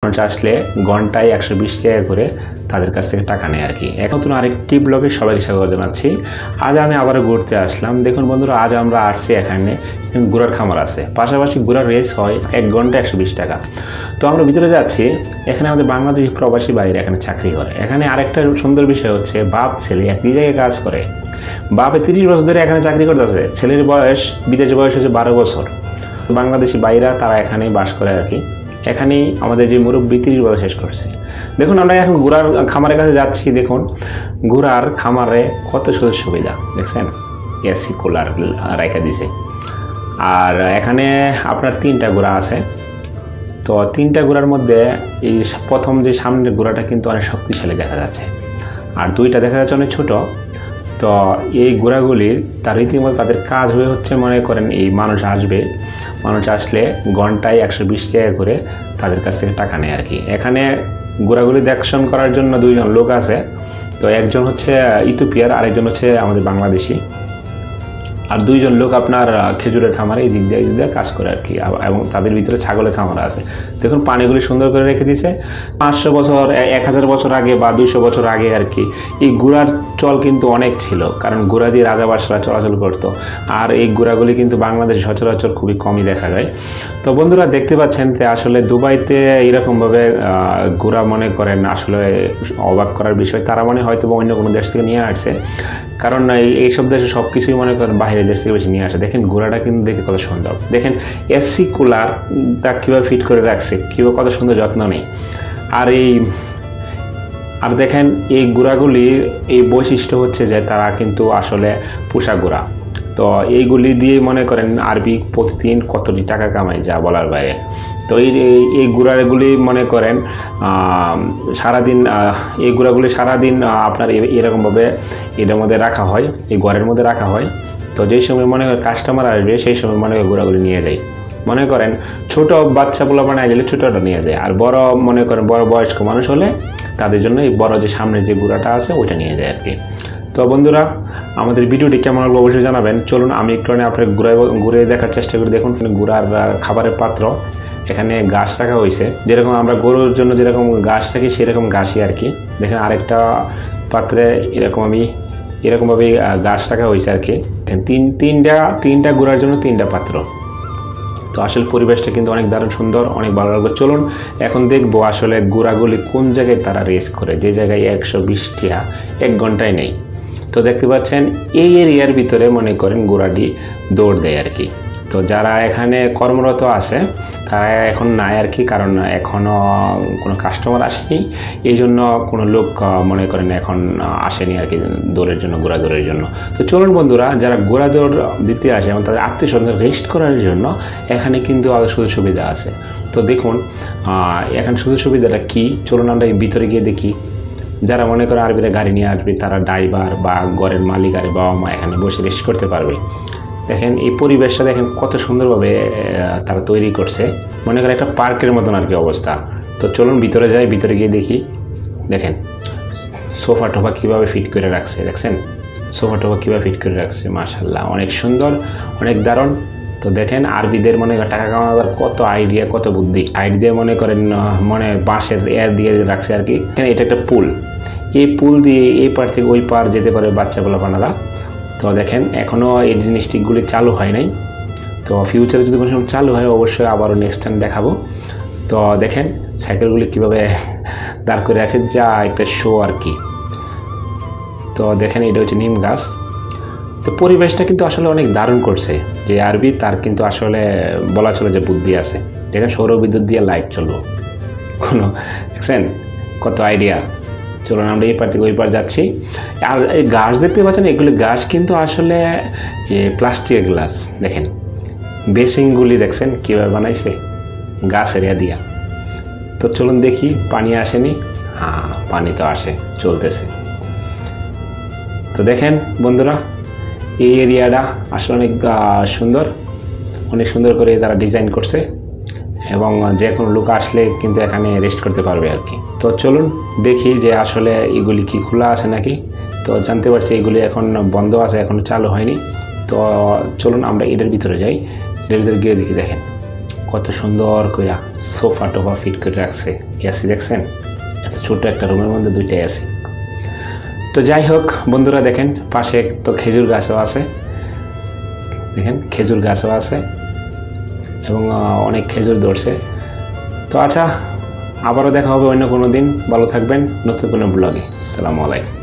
মানুষ আসলে ঘন্টায় 120 টাকা করে তাদের কাছ থেকে টাকা নেয় আর কি। এখন নতুন আরেকটি ব্লগে সবাইকে স্বাগত জানাচ্ছি। আজ আমি আবারও ঘুরতে আসলাম। দেখুন বন্ধুরা, আজ আমরা আসছি এখানে ঘোড়ার খামার আছে, পাশাপাশি ঘোড়ার রেস হয় 1 ঘন্টায় 120 টাকা। তো আমরা ভিতরে যাচ্ছি। এখানে আমাদের বাংলাদেশি প্রবাসী বাইরে এখানে চাকরি করে। এখানে আরেকটা সুন্দর বিষয় হচ্ছে বাপ ছেলে একই জায়গায় কাজ করে। বাপে 30 বছর ধরে এখানে চাকরি করতেছে, ছেলের বয়স বিদেশে বয়স হচ্ছে 12 বছর। বাংলাদেশি বাইরা তারা এখানেই বাস করে আর কি। এখানেই আমাদের যে মুরব্বী 30 বছর শেষ করছে। দেখুন আমরা এখন ঘোড়ার খামারের কাছে যাচ্ছি। দেখুন ঘোড়ার খামারে কত সুন্দর সুবিধা দেখছেন, এসি কুলার রেখে দিছে। আর এখানে আপনার 3টা ঘোড়া আছে। তো 3টা ঘোড়ার মধ্যে এই প্রথম যে সামনের ঘোড়াটা কিন্তু অনেক শক্তিশালী দেখা যাচ্ছে, আর 2টা দেখা যাচ্ছে অনেক ছোট। তো এই ঘোড়াগুলির তার রীতিমতো তাদের কাজ হয়ে হচ্ছে, মনে করেন এই মানুষ আসলে ঘন্টায় 120 টাকা করে তাদের কাছ থেকে টাকা নেয় আর কি। এখানে ঘোড়াগুলি দেখশন করার জন্য 2জন লোক আছে। তো একজন হচ্ছে ইথিওপিয়ার, আরেকজন হচ্ছে আমাদের বাংলাদেশি। আর 2জন লোক আপনার খেজুরের খামারে এই দিক দিয়ে কাজ করে আর কি। এবং তাদের ভিতরে ছাগলের খামার আছে। দেখুন পানিগুলি সুন্দর করে রেখে দিয়েছে। 500 বছর 1000 বছর আগে বা 200 বছর আগে আর কি এই ঘোড়ার চল কিন্তু অনেক ছিল, কারণ ঘোড়া দিয়ে রাজাবাদশারা চলাচল করতো। আর এই ঘোড়াগুলি কিন্তু বাংলাদেশে সচরাচর খুবই কমই দেখা যায়। তো বন্ধুরা দেখতে পাচ্ছেন যে আসলে দুবাইতে এরকমভাবে ঘোড়া মনে করেন আসলে অবাক করার বিষয়। তারা মনে হয়তো অন্য কোনো দেশ থেকে নিয়ে আসছে, কারণ এইসব দেশে সব কিছুই মনে করেন বাইরের দেশ থেকে বেশি নিয়ে আসে। দেখেন ঘোড়াটা কিন্তু দেখতে কত সুন্দর। দেখেন এসি কুলার তা কীভাবে ফিট করে রাখছে, কীভাবে কত সুন্দর যত্ন নেই। আর দেখেন এই ঘোড়াগুলির এই বৈশিষ্ট্য হচ্ছে যে তারা কিন্তু আসলে পোষা ঘোড়া। তো এইগুলি দিয়ে মনে করেন আরবি প্রতিদিন কতটি টাকা কামায় যা বলার বাইরে। তো এই ঘোড়াগুলি মনে করেন সারাদিন এই ঘোড়াগুলি সারাদিন আপনার এরকমভাবে এটার মধ্যে রাখা হয়, এই ঘরের মধ্যে রাখা হয়। তো যেই সময় মনে করেন কাস্টমার আসবে সেই সময় মনে করেন ঘোড়াগুলি নিয়ে যায়। মনে করেন ছোট বাচ্চা পোলা বানায় গেলে ছোটোটা নিয়ে যায়, আর বড় মনে করেন বড় বয়স্ক মানুষ হলে তাদের জন্য এই বড় যে সামনের যে ঘোড়াটা আছে ওইটা নিয়ে যায় আর কি। তো বন্ধুরা আমাদের ভিডিওটি কেমন লাগলো অবশ্যই জানাবেন। চলুন আমি একটু আপনার ঘুরে দেখার চেষ্টা করি। দেখুন ঘোড়ার খাবারের পাত্র, এখানে ঘাস রাখা হয়েছে, যেরকম আমরা গরুর জন্য যেরকম ঘাস রাখি সেরকম ঘাসই আর কি। দেখেন আরেকটা পাত্রে এরকমভাবে ঘাস রাখা হয়েছে আর কি। তিনটা ঘোড়ার জন্য 3টা পাত্র। তো আসলে পরিবেশটা কিন্তু অনেক দারুণ সুন্দর, অনেক ভালো লাগবে। চলুন এখন দেখবো আসলে ঘোড়াগুলি কোন জায়গায় তারা রেস করে, যে জায়গায় 120 টাকা 1 ঘন্টায় নেই। তো দেখতে পাচ্ছেন এই এরিয়ার ভিতরে মনে করেন ঘোড়াটি দৌড় দেয় আর কি। তো যারা এখানে কর্মরত আছে তারা এখন নাই আর কি, কারণ এখনও কোনো কাস্টমার আসেনি, এই জন্য কোনো লোক মনে করেন এখন আসেনি আর কি দৌড়ের জন্য, ঘোড়া দৌড়ের জন্য। তো চলুন বন্ধুরা, যারা ঘোড়া দৌড় দিতে আসে এবং তাদের আত্মীয়স্বজন রেস্ট করার জন্য এখানে কিন্তু আরও সুযোগ সুবিধা আছে। তো দেখুন এখানে সুযোগ সুবিধাটা কী, চলুন আমরা ভিতরে গিয়ে দেখি। যারা মনে করে আরবিরা গাড়ি নিয়ে আসবে তারা ড্রাইভার বা ঘরের মালিক আর বাবা মা এখানে বসে রেস্ট করতে পারবে। দেখেন এই পরিবেশটা দেখেন কত সুন্দরভাবে তারা তৈরি করছে, মনে করেন একটা পার্কের মতন আর কি অবস্থা। তো চলুন ভিতরে যাই, ভিতরে গিয়ে দেখি। দেখেন সোফা টোফা কীভাবে ফিট করে রাখছে, দেখছেন সোফা টোফা কীভাবে ফিট করে রাখছে, মাশাআল্লাহ অনেক সুন্দর, অনেক দারুণ। তো দেখেন আরবিদের মনে করেন টাকা কামাবার কত আইডিয়া, কত বুদ্ধি। সাইড দিয়ে মনে করেন বাঁশের এয়ার দিয়ে রাখছে আর কি। এটা একটা পুল, এই পুল দিয়ে এই পার থেকে ওই পার যেতে পারে বাচ্চা বলা বানারা। তো দেখেন এখনও এই জিনিসটিগুলি চালু হয় নাই। তো ফিউচারে যদি কোনো সময় চালু হয় অবশ্যই আবারও নেক্সট টাইম দেখাবো। তো দেখেন সাইকেলগুলি কীভাবে দাঁড় করে রাখে, যা একটা শো আর কি। তো দেখেন এটা হচ্ছে নিম গাছ। তো পরিবেশটা কিন্তু আসলে অনেক দারুণ করছে যে আরবি, তার কিন্তু আসলে বলা চলে যে বুদ্ধি আছে। দেখেন সৌরবিদ্যুৎ দিয়ে লাইট চলবো কোনো, দেখছেন কত আইডিয়া। চলুন আমরা এই পার থেকে ওই পার যাচ্ছি। আর এই গাছ দেখতে পাচ্ছেন, এগুলি গাছ কিন্তু আসলে প্লাস্টিকের গ্লাস। দেখেন বেসিংগুলি দেখছেন কীভাবে বানাইছে গাছ এরিয়া দিয়া। তো চলুন দেখি পানি আসেনি, হ্যাঁ পানি তো আসে, চলতেছে। তো দেখেন বন্ধুরা এই এরিয়াটা আসলে অনেক সুন্দর, অনেক সুন্দর করে তারা ডিজাইন করছে এবং যে কোনো লোক আসলে কিন্তু এখানে রেস্ট করতে পারবে আর কি। তো চলুন দেখি যে আসলে এগুলি কি খোলা আছে নাকি। তো জানতে পারছি এগুলি এখন বন্ধ আছে, এখনও চালু হয়নি। তো চলুন আমরা এটার ভিতরে যাই, এটার ভিতরে গিয়ে দেখি। দেখেন কত সুন্দর কইরা সোফা টোফা ফিট করে রাখছে। এসি দেখছেন, এত ছোট একটা রুমের মধ্যে 2টা এসি। তো যাই হোক বন্ধুরা, দেখেন পাশে তো খেজুর গাছও আছে, দেখেন খেজুর গাছও আছে এবং অনেক খেজুর ধরছে। তো আচ্ছা, আবারও দেখা হবে অন্য কোনো দিন। ভালো থাকবেন নতুন কোনো ব্লগে। আসসালামু আলাইকুম।